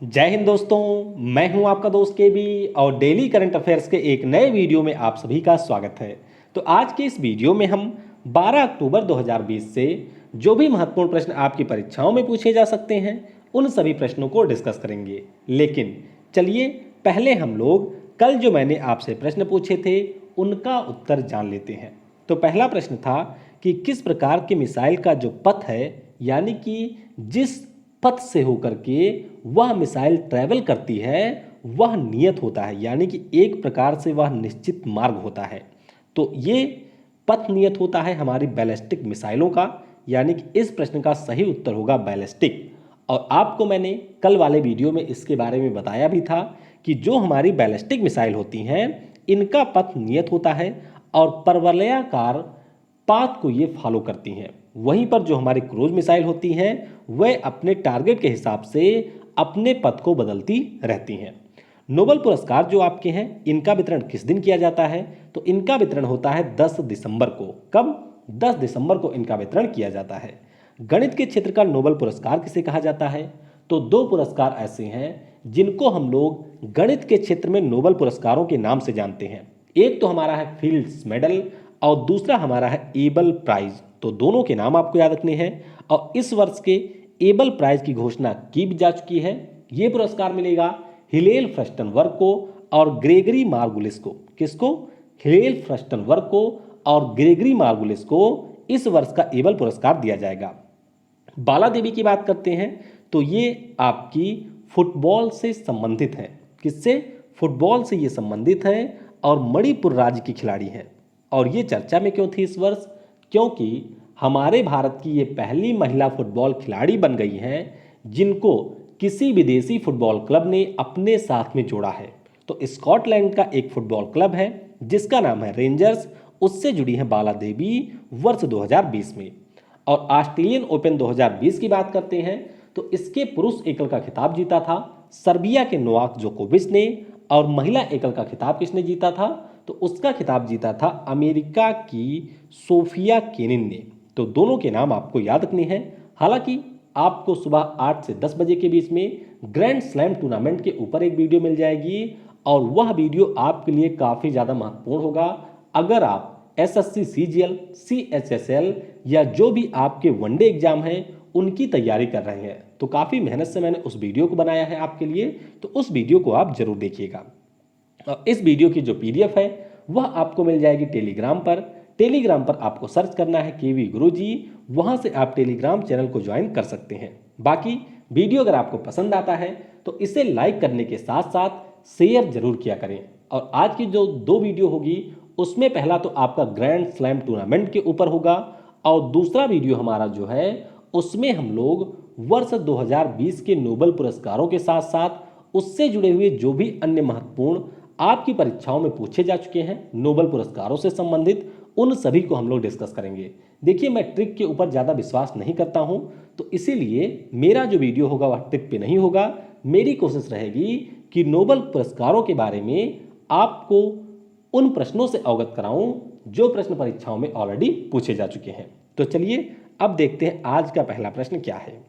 जय हिंद दोस्तों। मैं हूं आपका दोस्त के बी और डेली करंट अफेयर्स के एक नए वीडियो में आप सभी का स्वागत है। तो आज के इस वीडियो में हम 12 अक्टूबर 2020 से जो भी महत्वपूर्ण प्रश्न आपकी परीक्षाओं में पूछे जा सकते हैं उन सभी प्रश्नों को डिस्कस करेंगे। लेकिन चलिए पहले हम लोग कल जो मैंने आपसे प्रश्न पूछे थे उनका उत्तर जान लेते हैं। तो पहला प्रश्न था कि किस प्रकार के मिसाइल का जो पथ है यानी कि जिस पथ से होकर के वह मिसाइल ट्रैवल करती है वह नियत होता है, यानी कि एक प्रकार से वह निश्चित मार्ग होता है। तो ये पथ नियत होता है हमारी बैलिस्टिक मिसाइलों का, यानी कि इस प्रश्न का सही उत्तर होगा बैलिस्टिक। और आपको मैंने कल वाले वीडियो में इसके बारे में बताया भी था कि जो हमारी बैलिस्टिक मिसाइल होती हैं इनका पथ नियत होता है और परवलयाकार पाथ को ये फॉलो करती हैं। वहीं पर जो हमारी क्रूज मिसाइल होती हैं वह अपने टारगेट के हिसाब से अपने पथ को बदलती रहती हैं। नोबेल पुरस्कार जो आपके हैं इनका वितरण किस दिन किया जाता है? तो इनका वितरण होता है 10 दिसंबर को। कब? 10 दिसंबर को इनका वितरण किया जाता है। गणित के क्षेत्र का नोबेल पुरस्कार किसे कहा जाता है? तो दो पुरस्कार ऐसे हैं जिनको हम लोग गणित के क्षेत्र में नोबेल पुरस्कारों के नाम से जानते हैं। एक तो हमारा है फील्ड्स मेडल और दूसरा हमारा है एबल प्राइज। तो दोनों के नाम आपको याद रखने हैं। और इस वर्ष के एबल प्राइज की घोषणा की जा चुकी है। यह पुरस्कार मिलेगा हिलेल फ्रस्टनबर्ग को और ग्रेगरी मार्गुलिस को। किसको? हिलेल फ्रस्टनबर्ग को और ग्रेगरी मार्गुलिस को इस वर्ष का एबल पुरस्कार दिया जाएगा। बाला देवी की बात करते हैं तो ये आपकी फुटबॉल से संबंधित है। किससे? फुटबॉल से ये संबंधित है और मणिपुर राज्य की खिलाड़ी हैं। और ये चर्चा में क्यों थी इस वर्ष? क्योंकि हमारे भारत की ये पहली महिला फुटबॉल खिलाड़ी बन गई हैं जिनको किसी विदेशी फुटबॉल क्लब ने अपने साथ में जोड़ा है। तो स्कॉटलैंड का एक फुटबॉल क्लब है जिसका नाम है रेंजर्स, उससे जुड़ी है बाला देवी वर्ष 2020 में। और ऑस्ट्रेलियन ओपन 2020 की बात करते हैं तो इसके पुरुष एकल का खिताब जीता था सर्बिया के नोवाक जोकोविच ने। और महिला एकल का खिताब किसने जीता था? तो उसका खिताब जीता था अमेरिका की सोफिया केनिन ने। तो दोनों के नाम आपको याद रखने हैं। हालांकि आपको सुबह 8 से 10 बजे के बीच में ग्रैंड स्लैम टूर्नामेंट के ऊपर एक वीडियो मिल जाएगी और वह वीडियो आपके लिए काफ़ी ज़्यादा महत्वपूर्ण होगा। अगर आप एसएससी सीजीएल, सीएचएसएल या जो भी आपके वनडे एग्जाम हैं उनकी तैयारी कर रहे हैं तो काफ़ी मेहनत से मैंने उस वीडियो को बनाया है आपके लिए। तो उस वीडियो को आप जरूर देखिएगा। और इस वीडियो की जो पीडीएफ है वह आपको मिल जाएगी टेलीग्राम पर। टेलीग्राम पर आपको सर्च करना है केवी गुरुजी, वहां से आप टेलीग्राम चैनल को ज्वाइन कर सकते हैं। बाकी वीडियो अगर आपको पसंद आता है तो इसे लाइक करने के साथ साथ शेयर जरूर किया करें। और आज की जो दो वीडियो होगी उसमें पहला तो आपका ग्रैंड स्लैम टूर्नामेंट के ऊपर होगा और दूसरा वीडियो हमारा जो है उसमें हम लोग वर्ष 2020 के नोबेल पुरस्कारों के साथ साथ उससे जुड़े हुए जो भी अन्य महत्वपूर्ण आपकी परीक्षाओं में पूछे जा चुके हैं नोबेल पुरस्कारों से संबंधित उन सभी को हम लोग डिस्कस करेंगे। देखिए मैं ट्रिक के ऊपर ज़्यादा विश्वास नहीं करता हूं तो इसीलिए मेरा जो वीडियो होगा वह ट्रिक पे नहीं होगा। मेरी कोशिश रहेगी कि नोबेल पुरस्कारों के बारे में आपको उन प्रश्नों से अवगत कराऊं जो प्रश्न परीक्षाओं में ऑलरेडी पूछे जा चुके हैं। तो चलिए अब देखते हैं आज का पहला प्रश्न क्या है।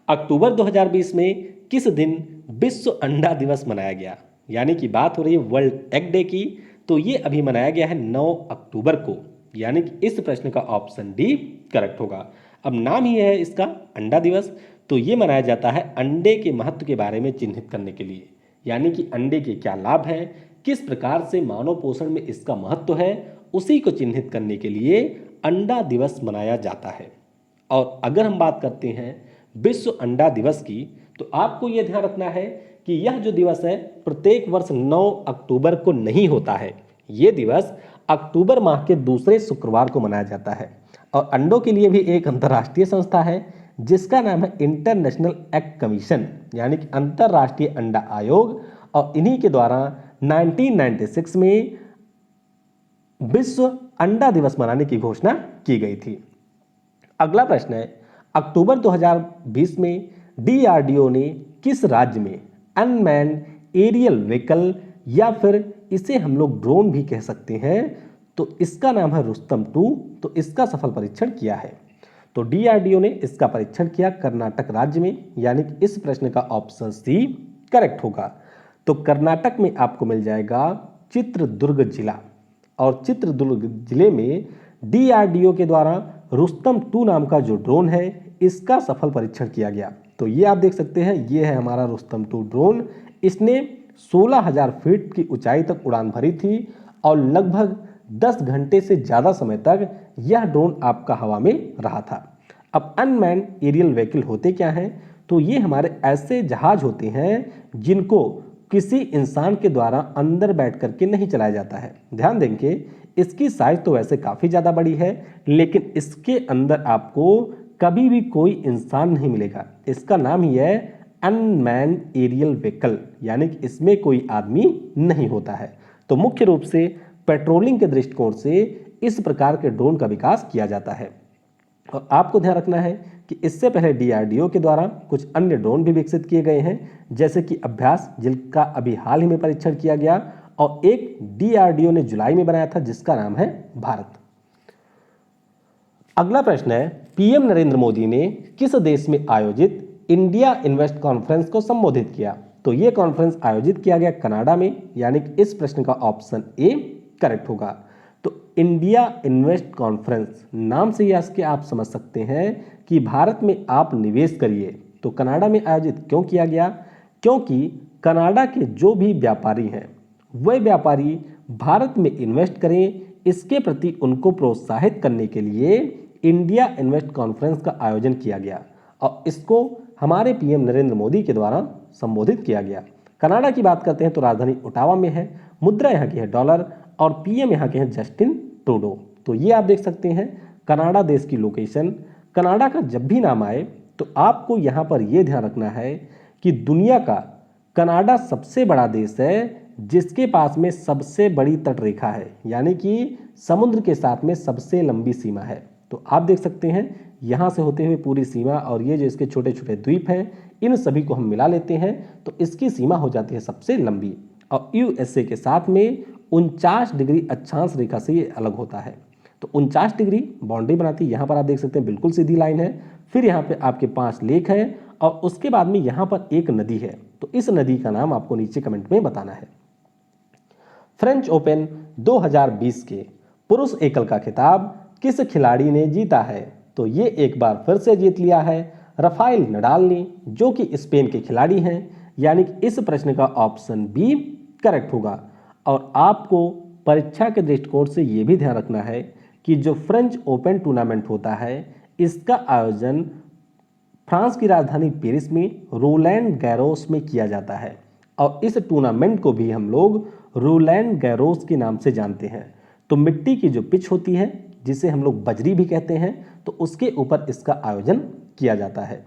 अक्टूबर 2020 में किस दिन विश्व अंडा दिवस मनाया गया? यानी कि बात हो रही है वर्ल्ड एग डे की। तो ये अभी मनाया गया है 9 अक्टूबर को, यानी कि इस प्रश्न का ऑप्शन डी करेक्ट होगा। अब नाम ही है इसका अंडा दिवस। तो ये मनाया जाता है अंडे के महत्व के बारे में चिन्हित करने के लिए, यानी कि अंडे के क्या लाभ हैं, किस प्रकार से मानव पोषण में इसका महत्व है, उसी को चिन्हित करने के लिए अंडा दिवस मनाया जाता है। और अगर हम बात करते हैं विश्व अंडा दिवस की तो आपको यह ध्यान रखना है कि यह जो दिवस है प्रत्येक वर्ष 9 अक्टूबर को नहीं होता है। यह दिवस अक्टूबर माह के दूसरे शुक्रवार को मनाया जाता है। और अंडों के लिए भी एक अंतर्राष्ट्रीय संस्था है जिसका नाम है इंटरनेशनल एग कमीशन, यानी कि अंतर्राष्ट्रीय अंडा आयोग। और इन्हीं के द्वारा 1996 में विश्व अंडा दिवस मनाने की घोषणा की गई थी। अगला प्रश्न है अक्टूबर 2020 में डीआरडीओ ने किस राज्य में अनमैन्ड एरियल व्हीकल या फिर इसे हम लोग ड्रोन भी कह सकते हैं तो इसका नाम है रुस्तम 2, तो इसका सफल परीक्षण किया है। तो डीआरडीओ ने इसका परीक्षण किया कर्नाटक राज्य में, यानी कि इस प्रश्न का ऑप्शन सी करेक्ट होगा। तो कर्नाटक में आपको मिल जाएगा चित्रदुर्ग जिला, और चित्रदुर्ग जिले में डीआरडीओ के द्वारा रुस्तम 2 नाम का जो ड्रोन है इसका सफल परीक्षण किया गया। तो ये आप देख सकते हैं, ये है हमारा रुस्तम 2 ड्रोन। इसने 16,000 फीट की ऊंचाई तक उड़ान भरी थी और लगभग 10 घंटे से ज़्यादा समय तक यह ड्रोन आपका हवा में रहा था। अब अनमैन्ड एरियल व्हीकल होते क्या हैं? तो ये हमारे ऐसे जहाज होते हैं जिनको किसी इंसान के द्वारा अंदर बैठ करके नहीं चलाया जाता है। ध्यान देंगे, इसकी साइज तो वैसे काफ़ी ज़्यादा बड़ी है, लेकिन इसके अंदर आपको कभी भी कोई इंसान नहीं मिलेगा। इसका नाम ही है अनमैन्ड एरियल व्हीकल, यानी कि इसमें कोई आदमी नहीं होता है। तो मुख्य रूप से पेट्रोलिंग के दृष्टिकोण से इस प्रकार के ड्रोन का विकास किया जाता है। और आपको ध्यान रखना है कि इससे पहले डीआरडीओ के द्वारा कुछ अन्य ड्रोन भी विकसित किए गए हैं, जैसे कि अभ्यास, जिनका अभी हाल ही में परीक्षण किया गया, और एक डीआरडीओ ने जुलाई में बनाया था जिसका नाम है भारत। अगला प्रश्न है, पीएम नरेंद्र मोदी ने किस देश में आयोजित इंडिया इन्वेस्ट कॉन्फ्रेंस को संबोधित किया? तो यह कॉन्फ्रेंस आयोजित किया गया कनाडा में, यानी कि इस प्रश्न का ऑप्शन ए करेक्ट होगा। तो इंडिया इन्वेस्ट कॉन्फ्रेंस नाम से ही इसके आप समझ सकते हैं कि भारत में आप निवेश करिए। तो कनाडा में आयोजित क्यों किया गया? क्योंकि कनाडा के जो भी व्यापारी हैं वह व्यापारी भारत में इन्वेस्ट करें, इसके प्रति उनको प्रोत्साहित करने के लिए इंडिया इन्वेस्ट कॉन्फ्रेंस का आयोजन किया गया और इसको हमारे पीएम नरेंद्र मोदी के द्वारा संबोधित किया गया। कनाडा की बात करते हैं तो राजधानी ओटावा में है, मुद्रा यहाँ की है डॉलर, और पीएम यहाँ के हैं जस्टिन ट्रूडो। तो ये आप देख सकते हैं कनाडा देश की लोकेशन। कनाडा का जब भी नाम आए तो आपको यहाँ पर यह ध्यान रखना है कि दुनिया का कनाडा सबसे बड़ा देश है जिसके पास में सबसे बड़ी तटरेखा है, यानी कि समुद्र के साथ में सबसे लंबी सीमा है। तो आप देख सकते हैं यहाँ से होते हुए पूरी सीमा, और ये जो इसके छोटे छोटे द्वीप हैं इन सभी को हम मिला लेते हैं तो इसकी सीमा हो जाती है सबसे लंबी। और यूएसए के साथ में 49 डिग्री अक्षांश रेखा से ये अलग होता है। तो 49 डिग्री बाउंड्री बनाती है। यहाँ पर आप देख सकते हैं बिल्कुल सीधी लाइन है, फिर यहाँ पे आपके 5 लेक हैं और उसके बाद में यहाँ पर एक नदी है। तो इस नदी का नाम आपको नीचे कमेंट में बताना है। फ्रेंच ओपन 2020 के पुरुष एकल का खिताब किस खिलाड़ी ने जीता है? तो ये एक बार फिर से जीत लिया है राफेल नडाल ने, जो कि स्पेन के खिलाड़ी हैं, यानी कि इस प्रश्न का ऑप्शन बी करेक्ट होगा। और आपको परीक्षा के दृष्टिकोण से ये भी ध्यान रखना है कि जो फ्रेंच ओपन टूर्नामेंट होता है इसका आयोजन फ्रांस की राजधानी पेरिस में रोलैंड गैरोस में किया जाता है और इस टूर्नामेंट को भी हम लोग रोलैंड गैरोस के नाम से जानते हैं। तो मिट्टी की जो पिच होती है जिसे हम लोग बजरी भी कहते हैं, तो उसके ऊपर इसका आयोजन किया जाता है।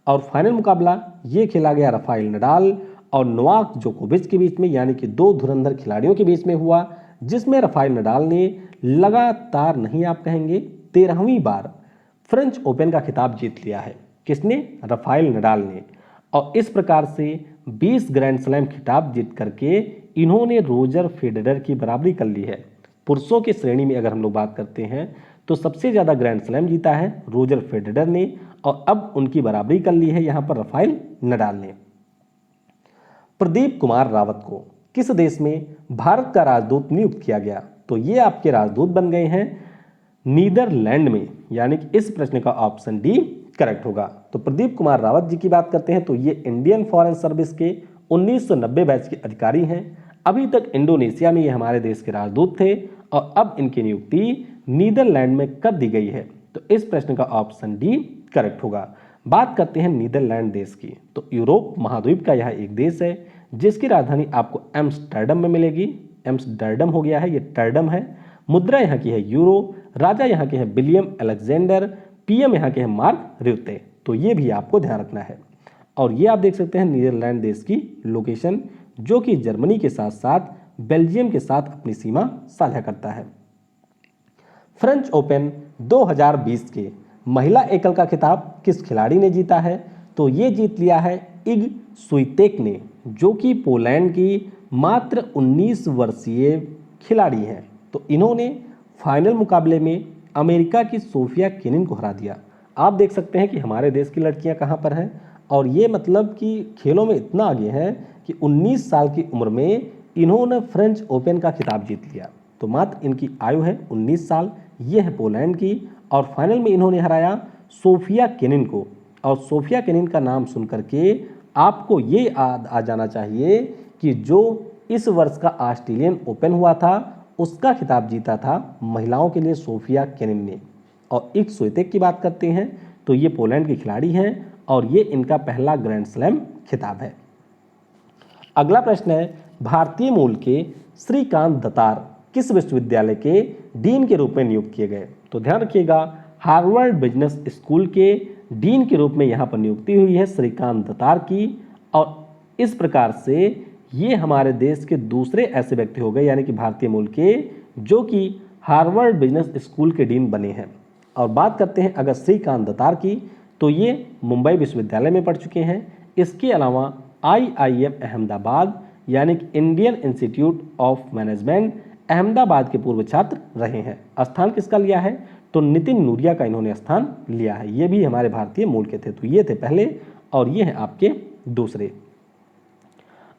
और फाइनल मुकाबला ये खेला गया राफेल नडाल और नोवाक जोकोविच के बीच में, यानी कि 2 धुरंधर खिलाड़ियों के बीच में हुआ, जिसमें राफेल नडाल ने लगातार नहीं आप कहेंगे 13वीं बार फ्रेंच ओपन का खिताब जीत लिया है। किसने? राफेल नडाल ने। और इस प्रकार से 20 ग्रैंड स्लैम खिताब जीत करके इन्होंने रोजर फेडरर की बराबरी कर ली है। पुरुषों की श्रेणी में अगर हम लोग बात करते हैं तो सबसे ज़्यादा ग्रैंड स्लैम जीता है रोजर फेडरर ने और अब उनकी बराबरी कर ली है यहाँ पर राफेल नडाल ने। प्रदीप कुमार रावत को किस देश में भारत का राजदूत नियुक्त किया गया? तो ये आपके राजदूत बन गए हैं नीदरलैंड में, यानी कि इस प्रश्न का ऑप्शन डी करेक्ट होगा। तो प्रदीप कुमार रावत जी की बात करते हैं तो ये इंडियन फॉरेन सर्विस के 1990 बैच के अधिकारी हैं। अभी तक इंडोनेशिया में ये हमारे देश के राजदूत थे और अब इनकी नियुक्ति नीदरलैंड में कर दी गई है। तो इस प्रश्न का ऑप्शन डी करेक्ट होगा। बात करते हैं नीदरलैंड देश की, तो यूरोप महाद्वीप का यह एक देश है जिसकी राजधानी आपको एम्स्टर्डम में मिलेगी। एम्स्टर्डम हो गया है, ये टर्डम है। मुद्रा यहाँ की है यूरो, राजा यहाँ के हैं विलियम अलेक्जेंडर, पीएम यहाँ के हैं मार्क रुते। तो ये भी आपको ध्यान रखना है। और ये आप देख सकते हैं नीदरलैंड देश की लोकेशन, जो कि जर्मनी के साथ साथ बेल्जियम के साथ अपनी सीमा साझा करता है। फ्रेंच ओपन 2020 के महिला एकल का खिताब किस खिलाड़ी ने जीता है? तो ये जीत लिया है इग स्वितेक ने, जो कि पोलैंड की मात्र 19 वर्षीय खिलाड़ी हैं। तो इन्होंने फाइनल मुकाबले में अमेरिका की सोफिया केनिन को हरा दिया। आप देख सकते हैं कि हमारे देश की लड़कियां कहाँ पर हैं, और ये मतलब कि खेलों में इतना आगे हैं कि 19 साल की उम्र में इन्होंने फ्रेंच ओपन का खिताब जीत लिया। तो मात्र इनकी आयु है 19 साल, ये है पोलैंड की, और फाइनल में इन्होंने हराया सोफिया केनिन को। और सोफिया केनिन का नाम सुन करके आपको ये आ जाना चाहिए कि जो इस वर्ष का ऑस्ट्रेलियन ओपन हुआ था उसका खिताब जीता था महिलाओं के लिए सोफिया केनिन ने। और इग स्विएटेक की बात करते हैं तो ये पोलैंड की खिलाड़ी हैं और ये इनका पहला ग्रैंड स्लैम खिताब है। अगला प्रश्न है, भारतीय मूल के श्रीकांत दत्तार किस विश्वविद्यालय के डीन के रूप में नियुक्त किए गए? तो ध्यान रखिएगा, हार्वर्ड बिजनेस स्कूल के डीन के रूप में यहाँ पर नियुक्ति हुई है श्रीकांत दत्तार की। और इस प्रकार से ये हमारे देश के दूसरे ऐसे व्यक्ति हो गए, यानी कि भारतीय मूल के, जो कि हार्वर्ड बिजनेस स्कूल के डीन बने हैं। और बात करते हैं अगर श्रीकांत दत्तार की, तो ये मुंबई विश्वविद्यालय में पढ़ चुके हैं। इसके अलावा IIM अहमदाबाद यानी कि Indian institute of management Ahmedabad के पूर्व छात्र रहे हैं। स्थान किसका लिया है? तो नितिन नूरिया का इन्होंने स्थान लिया है। ये भी हमारे भारतीय मूल के थे। तो ये थे पहले और ये हैं आपके दूसरे।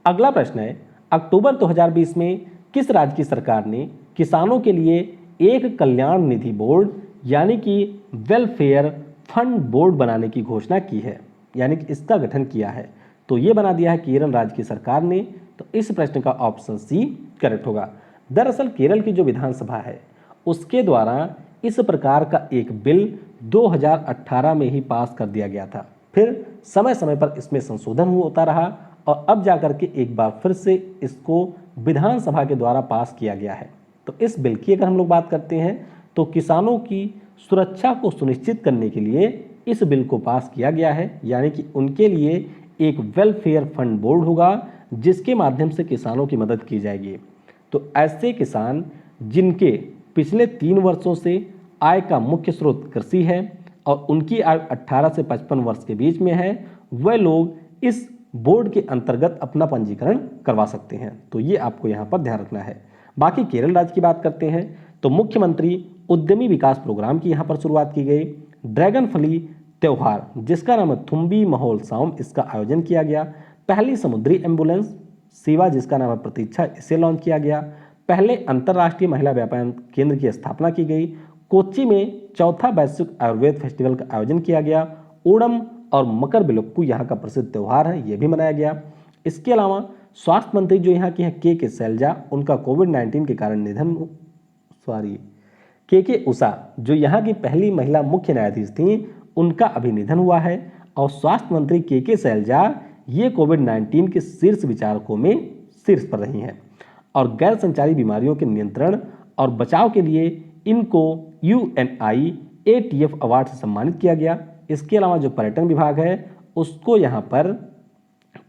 अगला प्रश्न है, अक्टूबर 2020 में किस राज्य की सरकार ने किसानों के लिए एक कल्याण निधि बोर्ड यानी कि वेलफेयर फंड बोर्ड बनाने की घोषणा की है, यानी कि इसका गठन किया है? तो ये बना दिया है केरल राज्य की सरकार ने। तो इस प्रश्न का ऑप्शन सी करेक्ट होगा। दरअसल केरल की जो विधानसभा है उसके द्वारा इस प्रकार का एक बिल 2018 में ही पास कर दिया गया था। फिर समय समय पर इसमें संशोधन होता रहा और अब जाकर के एक बार फिर से इसको विधानसभा के द्वारा पास किया गया है। तो इस बिल की अगर हम लोग बात करते हैं तो किसानों की सुरक्षा को सुनिश्चित करने के लिए इस बिल को पास किया गया है, यानी कि उनके लिए एक वेलफेयर फंड बोर्ड होगा जिसके माध्यम से किसानों की मदद की जाएगी। तो ऐसे किसान जिनके पिछले 3 वर्षों से आय का मुख्य स्रोत कृषि है और उनकी आयु 18 से 55 वर्ष के बीच में है, वह लोग इस बोर्ड के अंतर्गत अपना पंजीकरण करवा सकते हैं। तो ये आपको यहाँ पर ध्यान रखना है। बाकी केरल राज्य की बात करते हैं तो मुख्यमंत्री उद्यमी विकास प्रोग्राम की यहाँ पर शुरुआत की गई। ड्रैगन फली त्यौहार जिसका नाम है थुम्बी महोत्सवम, इसका आयोजन किया गया। पहली समुद्री एम्बुलेंस सेवा जिसका नाम है प्रतीक्षा, इसे लॉन्च किया गया। पहले अंतर्राष्ट्रीय महिला व्यापार केंद्र की स्थापना की गई। कोच्चि में चौथा वैश्विक आयुर्वेद फेस्टिवल का आयोजन किया गया। ओणम और मकर बिलक्कू यहाँ का प्रसिद्ध त्यौहार है, यह भी मनाया गया। इसके अलावा स्वास्थ्य मंत्री जो यहाँ की हैं के शैलजा, उनका कोविड-19 के कारण निधन, के उषा जो यहाँ की पहली महिला मुख्य न्यायाधीश थी, उनका अभी निधन हुआ है। और स्वास्थ्य मंत्री के शैलजा ये कोविड-19 के शीर्ष विचारकों में शीर्ष पर रही हैं। और गैर संचारी बीमारियों के नियंत्रण और बचाव के लिए इनको UNIATF अवार्ड से सम्मानित किया गया। इसके अलावा जो पर्यटन विभाग है उसको यहाँ पर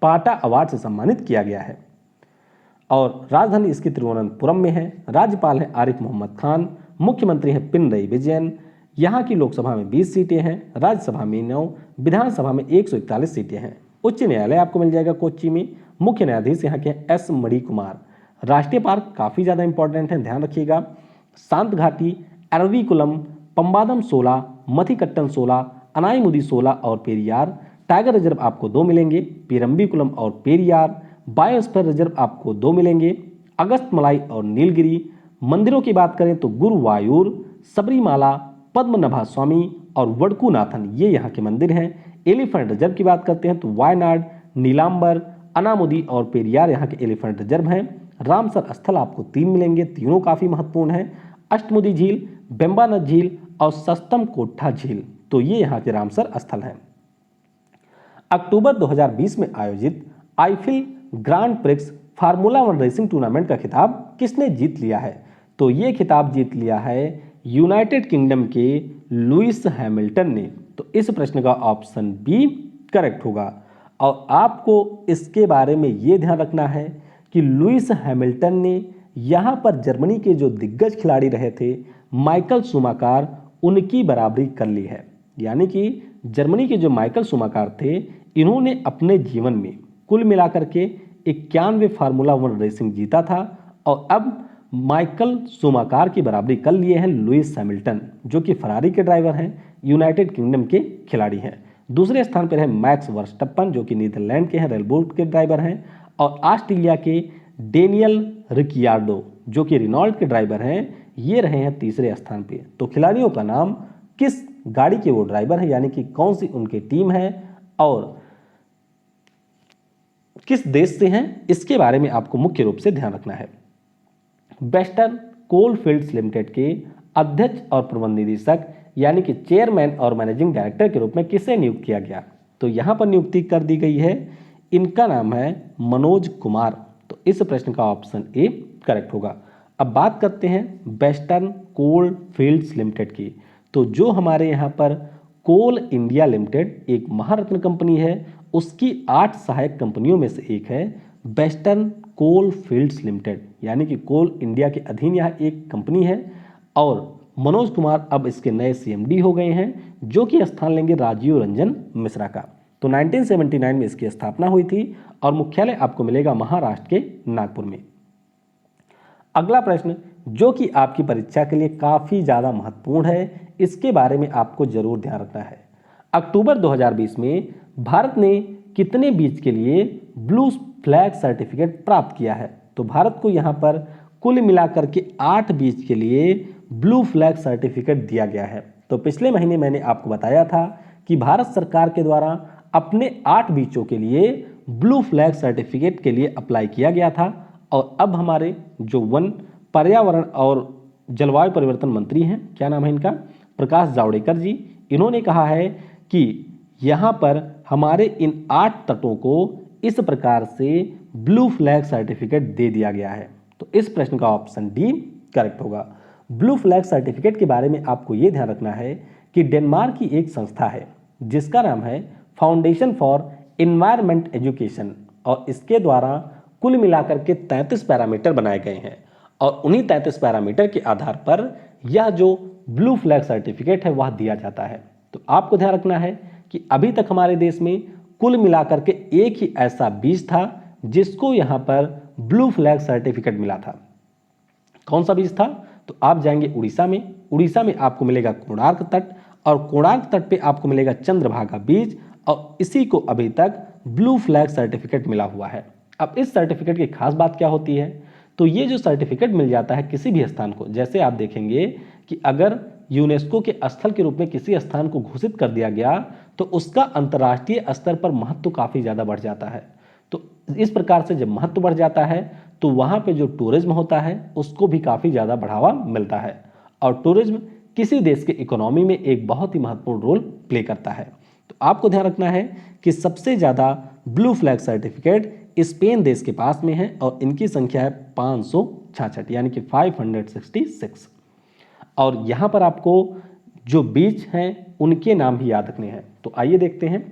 पाटा अवार्ड से सम्मानित किया गया है। और राजधानी इसकी तिरुवनंतपुरम में है। राज्यपाल है आरिफ मोहम्मद खान। मुख्यमंत्री है पिनरई विजयन। यहाँ की लोकसभा में 20 सीटें हैं, राज्यसभा में 9, विधानसभा में 141 सीटें हैं। उच्च न्यायालय आपको मिल जाएगा कोच्चि में। मुख्य न्यायाधीश यहाँ के S मणिकुमार। राष्ट्रीय पार्क काफ़ी ज़्यादा इंपॉर्टेंट है, ध्यान रखिएगा। शांत घाटी, अरविकुलम, पम्बादम 16, मथिकट्टन 16, अनाईमुदी 16 और पेरियार। टाइगर रिजर्व आपको 2 मिलेंगे, पेरम्बिकुलम और पेरियार। बायोस्फीयर रिजर्व आपको 2 मिलेंगे, अगस्तमलाई और नीलगिरी। मंदिरों की बात करें तो गुरुवायूर, सबरीमाला, पद्मनाभा स्वामी और वडकुनाथन, ये यहाँ के मंदिर हैं। एलिफेंट रिजर्व की बात करते हैं तो वायनाड, नीलांबर, अनामुदी और पेरियार यहाँ के एलिफेंट रिजर्व हैं। रामसर स्थल आपको 3 मिलेंगे, तीनों काफ़ी महत्वपूर्ण हैं। अष्टमुदी झील, बेम्बानद झील और सस्तम कोट्ठा झील, तो ये यहाँ के रामसर स्थल हैं। अक्टूबर 2020 में आयोजित Eiffel grand prix formula 1 racing tournament का खिताब किसने जीत लिया है? तो ये खिताब जीत लिया है यूनाइटेड किंगडम के लुइस हैमिल्टन ने। तो इस प्रश्न का ऑप्शन बी करेक्ट होगा। और आपको इसके बारे में ये ध्यान रखना है कि लुइस हैमिल्टन ने यहाँ पर जर्मनी के जो दिग्गज खिलाड़ी रहे थे माइकल शूमाकर, उनकी बराबरी कर ली है। यानी कि जर्मनी के जो माइकल शूमाकर थे, इन्होंने अपने जीवन में कुल मिलाकर के 91 फार्मूला 1 रेसिंग जीता था। और अब माइकल शूमाकर की बराबरी कर लिए हैं लुइस हैमिल्टन, जो कि फरारी के ड्राइवर हैं, यूनाइटेड किंगडम के खिलाड़ी हैं। दूसरे स्थान पर है मैक्स वर्स्टप्पन, जो कि नीदरलैंड के हैं, रेलबोट के ड्राइवर हैं। और ऑस्ट्रेलिया के डेनियल रिकियार्डो, जो कि रिनॉल्ट के ड्राइवर हैं, ये रहे हैं तीसरे स्थान पे। तो खिलाड़ियों का नाम, किस गाड़ी के वो ड्राइवर है, यानी कि कौन सी उनकी टीम है और किस देश से हैं, इसके बारे में आपको मुख्य रूप से ध्यान रखना है। वेस्टर्न कोलफील्ड्स लिमिटेड के अध्यक्ष और प्रबंध निदेशक यानी कि चेयरमैन और मैनेजिंग डायरेक्टर के रूप में किसे नियुक्त किया गया? तो यहाँ पर नियुक्ति कर दी गई है, इनका नाम है मनोज कुमार। तो इस प्रश्न का ऑप्शन ए करेक्ट होगा। अब बात करते हैं वेस्टर्न कोल फील्ड्स लिमिटेड की। तो जो हमारे यहाँ पर कोल इंडिया लिमिटेड एक महारत्न कंपनी है, उसकी 8 सहायक कंपनियों में से एक है वेस्टर्न कोल फील्ड्स लिमिटेड, यानी कि कोल इंडिया के अधीन यह एक कंपनी है। और मनोज कुमार अब इसके नए सीएमडी हो गए हैं, जो कि स्थान लेंगे राजीव रंजन मिश्रा का। तो 1979 में इसकी स्थापना हुई थी और मुख्यालय आपको मिलेगा महाराष्ट्र के नागपुर में। अगला प्रश्न, जो कि आपकी परीक्षा के लिए काफ़ी ज़्यादा महत्वपूर्ण है, इसके बारे में आपको जरूर ध्यान रखना है। अक्टूबर 2020 में भारत ने कितने बीज के लिए ब्लू फ्लैग सर्टिफिकेट प्राप्त किया है? तो भारत को यहाँ पर कुल मिलाकर के 8 बीज के लिए ब्लू फ्लैग सर्टिफिकेट दिया गया है। तो पिछले महीने मैंने आपको बताया था कि भारत सरकार के द्वारा अपने 8 बीचों के लिए ब्लू फ्लैग सर्टिफिकेट के लिए अप्लाई किया गया था। और अब हमारे जो वन, पर्यावरण और जलवायु परिवर्तन मंत्री हैं, क्या नाम है इनका, प्रकाश जावड़ेकर जी, इन्होंने कहा है कि यहाँ पर हमारे इन 8 तटों को इस प्रकार से ब्लू फ्लैग सर्टिफिकेट दे दिया गया है। तो इस प्रश्न का ऑप्शन डी करेक्ट होगा। ब्लू फ्लैग सर्टिफिकेट के बारे में आपको ये ध्यान रखना है कि डेनमार्क की एक संस्था है जिसका नाम है फाउंडेशन फॉर एनवायरमेंट एजुकेशन, और इसके द्वारा कुल मिलाकर के 33 पैरामीटर बनाए गए हैं और उन्हीं 33 पैरामीटर के आधार पर यह जो ब्लू फ्लैग सर्टिफिकेट है वह दिया जाता है। तो आपको ध्यान रखना है कि अभी तक हमारे देश में कुल मिलाकर के एक ही ऐसा बीज था जिसको यहाँ पर ब्लू फ्लैग सर्टिफिकेट मिला था। कौन सा बीज था? तो आप जाएंगे उड़ीसा में, उड़ीसा में आपको मिलेगा कोणार्क तट, और कोणार्क तट पे आपको मिलेगा चंद्रभागा बीज, और इसी को अभी तक ब्लू फ्लैग सर्टिफिकेट मिला हुआ है। अब इस सर्टिफिकेट की खास बात क्या होती है? तो ये जो सर्टिफिकेट मिल जाता है किसी भी स्थान को, जैसे आप देखेंगे कि अगर यूनेस्को के स्थल के रूप में किसी स्थान को घोषित कर दिया गया तो उसका अंतर्राष्ट्रीय स्तर पर महत्व काफ़ी ज़्यादा बढ़ जाता है। तो इस प्रकार से जब महत्व बढ़ जाता है तो वहाँ पे जो टूरिज्म होता है उसको भी काफ़ी ज़्यादा बढ़ावा मिलता है, और टूरिज्म किसी देश के इकोनॉमी में एक बहुत ही महत्वपूर्ण रोल प्ले करता है। तो आपको ध्यान रखना है कि सबसे ज़्यादा ब्लू फ्लैग सर्टिफिकेट स्पेन देश के पास में है और इनकी संख्या है 566, यानी कि 566। और यहाँ पर आपको जो बीच हैं उनके नाम भी याद रखने हैं। तो आइए देखते हैं।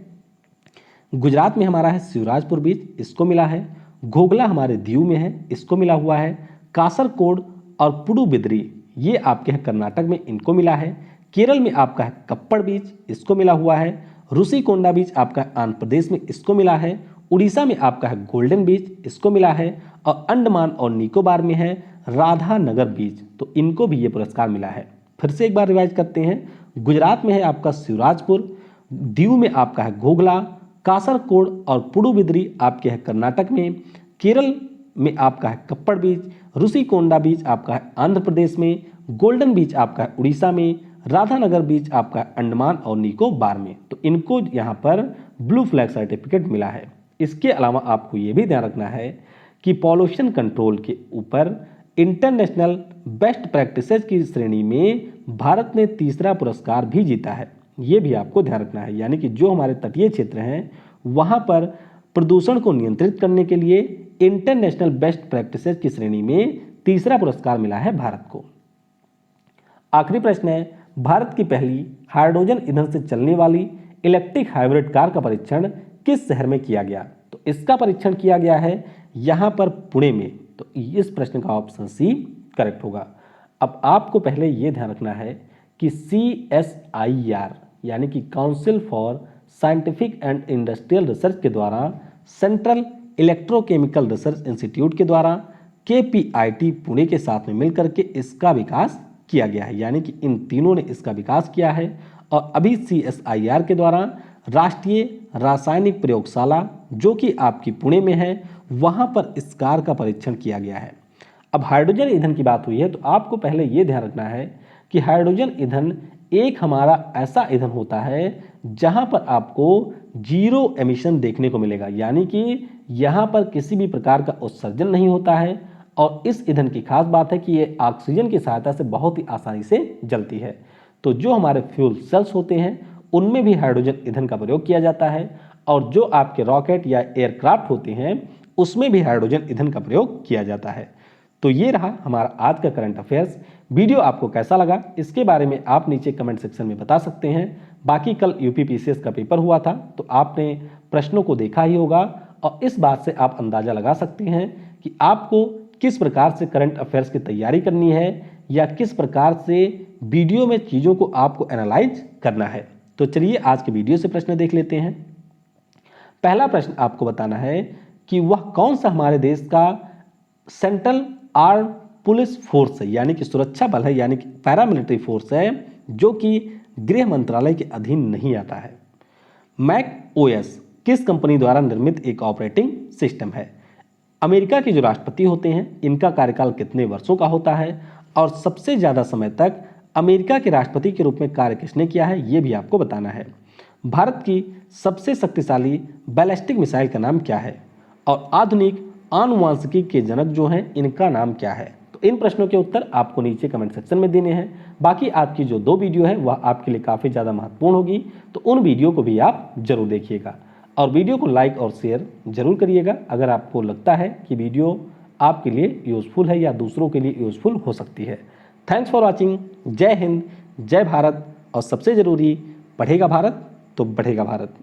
गुजरात में हमारा है शिवराजपुर बीच, इसको मिला है। घोघला हमारे दीव में है, इसको मिला हुआ है। कासरकोड और पुडुबिद्री ये आपके हैं कर्नाटक में, इनको मिला है। केरल में आपका है कप्पड़ बीच, इसको मिला हुआ है। रुषिकोंडा बीच आपका आंध्र प्रदेश में, इसको मिला है। उड़ीसा में आपका है गोल्डन बीच, इसको मिला है। और अंडमान और निकोबार में है राधानगर बीच, तो इनको भी ये पुरस्कार मिला है। फिर से एक बार रिवाइज करते हैं। गुजरात में है आपका शिवराजपुर, दीव में आपका है घोघला, कासरकोड और पुडुबिद्री आपके है कर्नाटक में। केरल में आपका है कप्पड़ बीच, रुषिकोंडा बीच आपका है आंध्र प्रदेश में, गोल्डन बीच आपका है उड़ीसा में, राधानगर बीच आपका है अंडमान और निकोबार में। तो इनको यहाँ पर ब्लू फ्लैग सर्टिफिकेट मिला है। इसके अलावा आपको ये भी ध्यान रखना है कि पॉल्यूशन कंट्रोल के ऊपर इंटरनेशनल बेस्ट प्रैक्टिसेस की श्रेणी में भारत ने तीसरा पुरस्कार भी जीता है। ये भी आपको ध्यान रखना है, यानी कि जो हमारे तटीय क्षेत्र हैं वहाँ पर प्रदूषण को नियंत्रित करने के लिए इंटरनेशनल बेस्ट प्रैक्टिसेस की श्रेणी में तीसरा पुरस्कार मिला है भारत को। आखिरी प्रश्न है, भारत की पहली हाइड्रोजन ईंधन से चलने वाली इलेक्ट्रिक हाइब्रिड कार का परीक्षण किस शहर में किया गया? तो इसका परीक्षण किया गया है यहाँ पर पुणे में। तो इस प्रश्न का ऑप्शन सी करेक्ट होगा। अब आपको पहले ये ध्यान रखना है कि CSIR यानी कि council for scientific and industrial research के द्वारा, सेंट्रल इलेक्ट्रोकेमिकल रिसर्च इंस्टीट्यूट के द्वारा KPIT पुणे के साथ में मिलकर के इसका विकास किया गया है, यानी कि इन तीनों ने इसका विकास किया है। और अभी CSIR के द्वारा राष्ट्रीय रासायनिक प्रयोगशाला जो कि आपकी पुणे में है, वहाँ पर इस कार का परीक्षण किया गया है। अब हाइड्रोजन ईंधन की बात हुई है तो आपको पहले ये ध्यान रखना है कि हाइड्रोजन ईंधन एक हमारा ऐसा ईंधन होता है जहाँ पर आपको जीरो एमिशन देखने को मिलेगा, यानी कि यहाँ पर किसी भी प्रकार का उत्सर्जन नहीं होता है। और इस ईंधन की खास बात है कि ये ऑक्सीजन की सहायता से बहुत ही आसानी से जलती है। तो जो हमारे फ्यूल सेल्स होते हैं उनमें भी हाइड्रोजन ईंधन का प्रयोग किया जाता है, और जो आपके रॉकेट या एयरक्राफ्ट होते हैं उसमें भी हाइड्रोजन ईंधन का प्रयोग किया जाता है। तो ये रहा हमारा आज का करंट अफेयर्स। वीडियो आपको कैसा लगा इसके बारे में आप नीचे कमेंट सेक्शन में बता सकते हैं। बाकी कल UPPCS का पेपर हुआ था तो आपने प्रश्नों को देखा ही होगा, और इस बात से आप अंदाजा लगा सकते हैं कि आपको किस प्रकार से करंट अफेयर्स की तैयारी करनी है या किस प्रकार से वीडियो में चीज़ों को आपको एनालाइज करना है। तो चलिए आज के वीडियो से प्रश्न देख लेते हैं। पहला प्रश्न आपको बताना है कि वह कौन सा हमारे देश का सेंट्रल आर्म पुलिस फोर्स है, यानी कि सुरक्षा बल है, यानी कि पैरामिलिट्री फोर्स है, जो कि गृह मंत्रालय के अधीन नहीं आता है। मैक OS किस कंपनी द्वारा निर्मित एक ऑपरेटिंग सिस्टम है। अमेरिका के जो राष्ट्रपति होते हैं इनका कार्यकाल कितने वर्षों का होता है, और सबसे ज़्यादा समय तक अमेरिका के राष्ट्रपति के रूप में कार्य किसने किया है, ये भी आपको बताना है। भारत की सबसे शक्तिशाली बैलिस्टिक मिसाइल का नाम क्या है, और आधुनिक आनुवांशिकी के जनक जो हैं इनका नाम क्या है। तो इन प्रश्नों के उत्तर आपको नीचे कमेंट सेक्शन में देने हैं। बाकी आज की जो 2 वीडियो है वह आपके लिए काफ़ी ज़्यादा महत्वपूर्ण होगी, तो उन वीडियो को भी आप जरूर देखिएगा, और वीडियो को लाइक और शेयर जरूर करिएगा अगर आपको लगता है कि वीडियो आपके लिए यूज़फुल है या दूसरों के लिए यूज़फुल हो सकती है। Thanks for watching. जय हिंद, जय भारत, और सबसे ज़रूरी, पढ़ेगा भारत तो बढ़ेगा भारत।